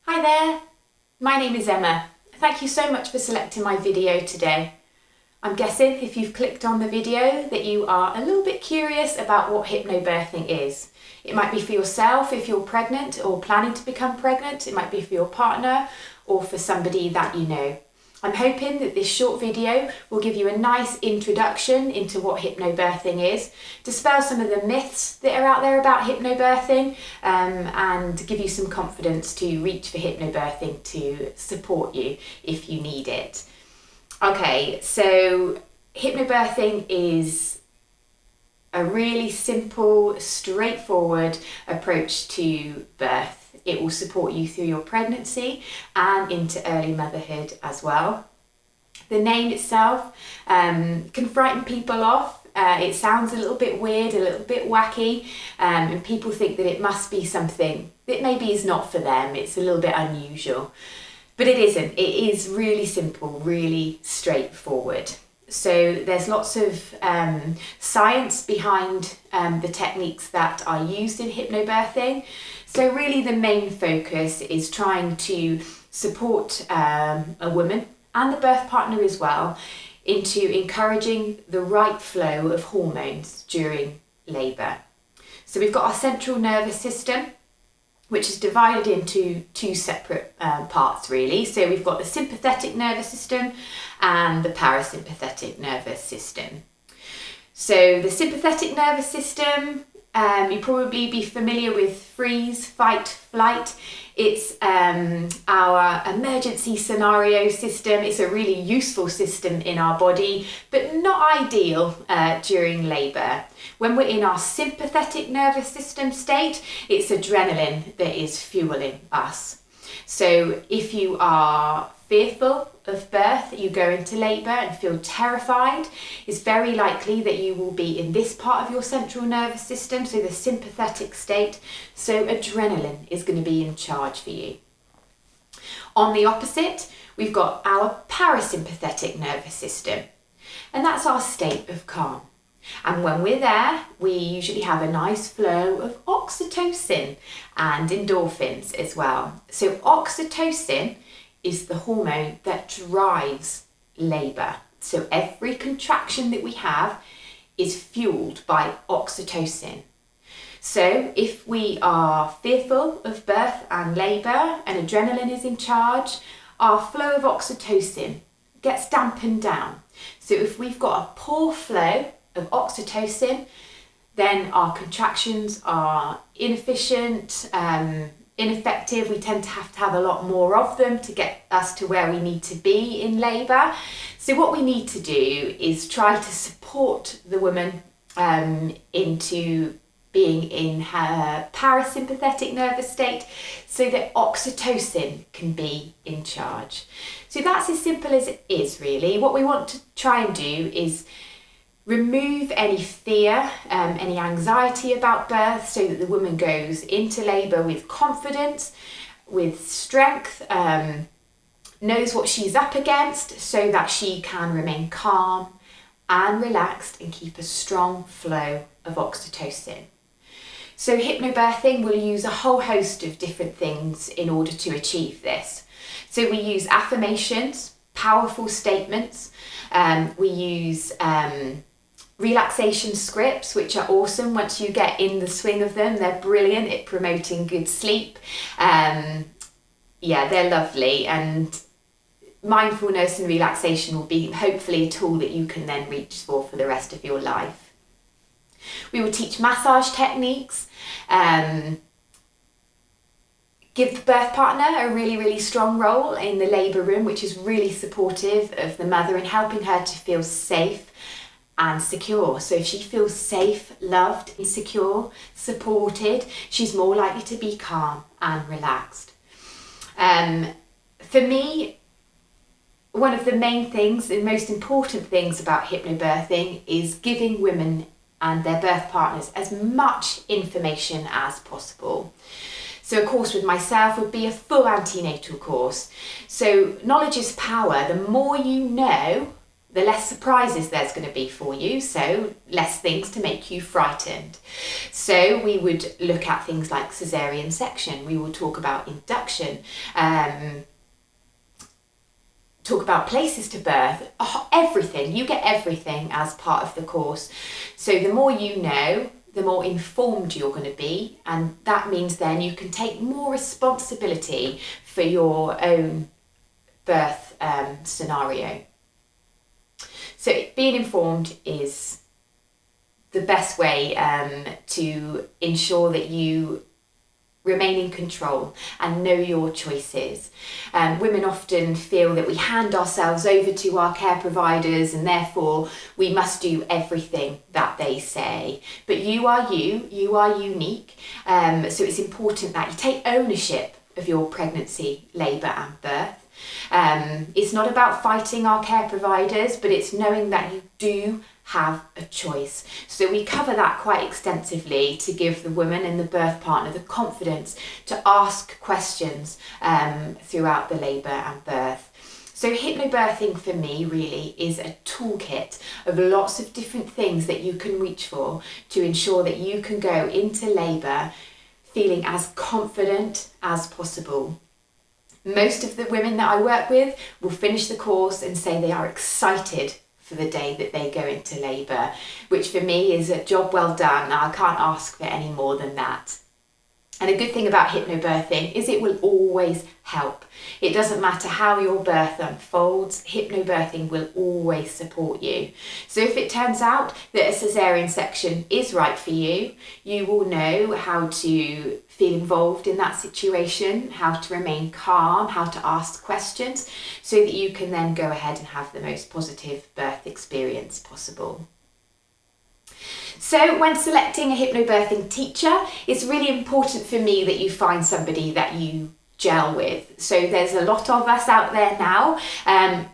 Hi there, my name is Emma. Thank you so much for selecting my video today. I'm guessing if you've clicked on the video that you are a little bit curious about what hypnobirthing is. It might be for yourself if you're pregnant or planning to become pregnant. It might be for your partner or for somebody that you know. I'm hoping that this short video will give you a nice introduction into what hypnobirthing is, dispel some of the myths that are out there about hypnobirthing, and give you some confidence to reach for hypnobirthing to support you if you need it. Okay, so hypnobirthing is a really simple, straightforward approach to birth. It will support you through your pregnancy and into early motherhood as well. The name itself can frighten people off. It sounds a little bit weird, a little bit wacky, and people think that it must be something that maybe is not for them. It's a little bit unusual, but it isn't. It is really simple, really straightforward. So there's lots of science behind the techniques that are used in hypnobirthing. So really the main focus is trying to support a woman and the birth partner as well into encouraging the right flow of hormones during labour. So we've got our central nervous system, which is divided into two separate parts really. So we've got the sympathetic nervous system and the parasympathetic nervous system. So the sympathetic nervous system, you'll probably be familiar with freeze, fight, flight. It's our emergency scenario system. It's a really useful system in our body, but not ideal during labour. When we're in our sympathetic nervous system state, it's adrenaline that is fueling us. So if you are fearful of birth, you go into labour and feel terrified, it's very likely that you will be in this part of your central nervous system, so the sympathetic state, so adrenaline is going to be in charge for you. On the opposite, we've got our parasympathetic nervous system, and that's our state of calm. And when we're there, we usually have a nice flow of oxytocin and endorphins as well. So oxytocin is the hormone that drives labour. So every contraction that we have is fueled by oxytocin. So if we are fearful of birth and labour and adrenaline is in charge, our flow of oxytocin gets dampened down. So if we've got a poor flow of oxytocin, then our contractions are inefficient, ineffective. We tend to have a lot more of them to get us to where we need to be in labour. So what we need to do is try to support the woman into being in her parasympathetic nervous state so that oxytocin can be in charge. So that's as simple as it is really. What we want to try and do is remove any fear, any anxiety about birth so that the woman goes into labour with confidence, with strength, knows what she's up against so that she can remain calm and relaxed and keep a strong flow of oxytocin. So hypnobirthing will use a whole host of different things in order to achieve this. So we use affirmations, powerful statements, we use relaxation scripts, which are awesome once you get in the swing of them. They're brilliant at promoting good sleep. They're lovely, and mindfulness and relaxation will be hopefully a tool that you can then reach for the rest of your life. We will teach massage techniques, give the birth partner a really, really strong role in the labour room, which is really supportive of the mother and helping her to feel safe and secure. So if she feels safe, loved, secure, supported, she's more likely to be calm and relaxed. For me, one of the main things, the most important things about hypnobirthing is giving women and their birth partners as much information as possible. So a course with myself would be a full antenatal course. So knowledge is power. The more you know, the less surprises there's going to be for you, so less things to make you frightened. So we would look at things like caesarean section, we will talk about induction, talk about places to birth, everything. You get everything as part of the course. So the more you know, the more informed you're going to be, and that means then you can take more responsibility for your own birth scenario. So being informed is the best way to ensure that you remain in control and know your choices. Women often feel that we hand ourselves over to our care providers and therefore we must do everything that they say. But you are unique. So it's important that you take ownership of your pregnancy, labour and birth. It's not about fighting our care providers, but it's knowing that you do have a choice. So we cover that quite extensively to give the woman and the birth partner the confidence to ask questions throughout the labour and birth. So hypnobirthing for me really is a toolkit of lots of different things that you can reach for to ensure that you can go into labour feeling as confident as possible. Most of the women that I work with will finish the course and say they are excited for the day that they go into labour, which for me is a job well done. I can't ask for any more than that. And a good thing about hypnobirthing is it will always help. It doesn't matter how your birth unfolds, hypnobirthing will always support you. So if it turns out that a caesarean section is right for you, you will know how to feel involved in that situation, how to remain calm, how to ask questions, so that you can then go ahead and have the most positive birth experience possible. So when selecting a hypnobirthing teacher, it's really important for me that you find somebody that you gel with. So there's a lot of us out there now.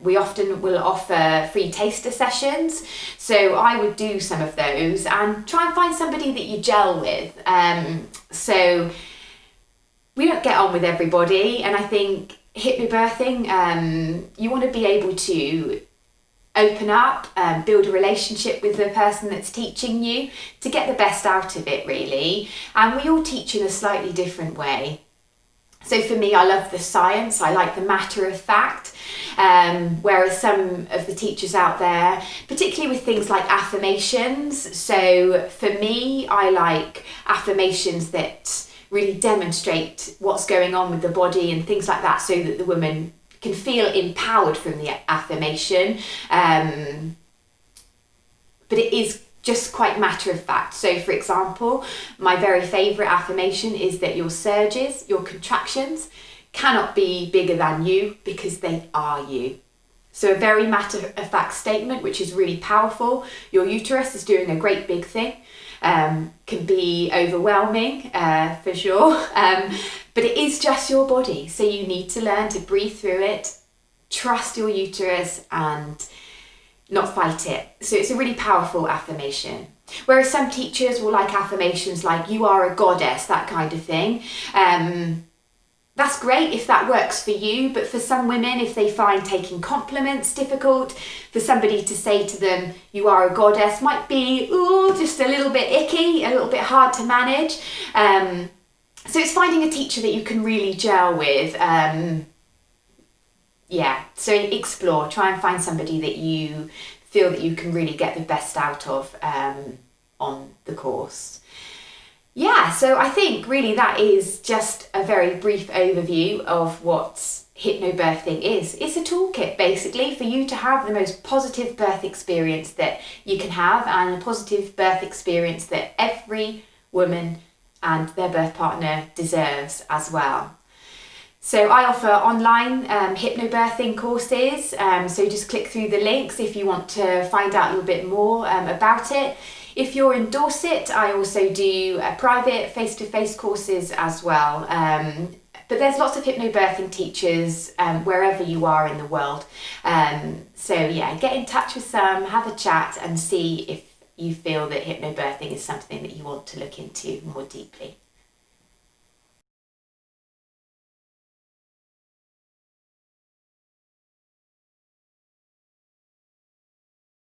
We often will offer free taster sessions. So I would do some of those and try and find somebody that you gel with. So we don't get on with everybody. And I think hypnobirthing, you want to be able to open up, build a relationship with the person that's teaching you to get the best out of it really. And we all teach in a slightly different way. So for me, I love the science, I like the matter of fact, whereas some of the teachers out there, particularly with things like affirmations, so for me, I like affirmations that really demonstrate what's going on with the body and things like that, so that the woman can feel empowered from the affirmation, but it is just quite matter of fact. So for example, my very favourite affirmation is that your surges, your contractions, cannot be bigger than you because they are you. So a very matter of fact statement, which is really powerful. Your uterus is doing a great big thing. Can be overwhelming for sure, but it is just your body. So you need to learn to breathe through it, trust your uterus and not fight it. So it's a really powerful affirmation. Whereas some teachers will like affirmations like you are a goddess, that kind of thing. That's great if that works for you, but for some women, if they find taking compliments difficult, for somebody to say to them, you are a goddess, might be just a little bit icky, a little bit hard to manage. So it's finding a teacher that you can really gel with. So explore, try and find somebody that you feel that you can really get the best out of on the course. So I think really that is just a very brief overview of what hypnobirthing is. It's a toolkit basically for you to have the most positive birth experience that you can have, and a positive birth experience that every woman and their birth partner deserves as well. So I offer online hypnobirthing courses, so just click through the links if you want to find out a little bit more about it. If you're in Dorset, I also do private face-to-face courses as well. But there's lots of hypnobirthing teachers wherever you are in the world. Get in touch with some, have a chat and see if you feel that hypnobirthing is something that you want to look into more deeply.